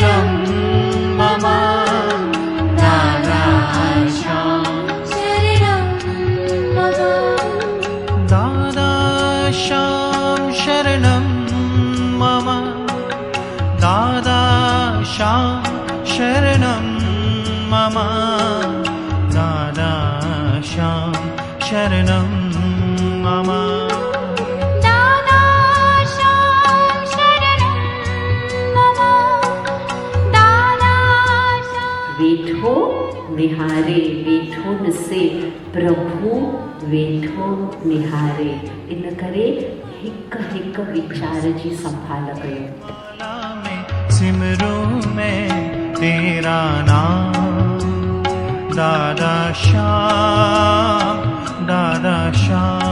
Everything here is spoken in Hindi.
शरणं मम दादा श्याम शरणं मम दादा श्याम शरणं मम दादा श्याम शरणं मम दादा श्याम शरणं मम दादा श्याम शरणं मम दादा श्याम। वेठो निहारे वेठोन से प्रभु वेठो निहारे इन करे हिक हिक विचार जी संभाल कयो। सिमरू में तेरा नाम दादा श्याम दादा श्याम।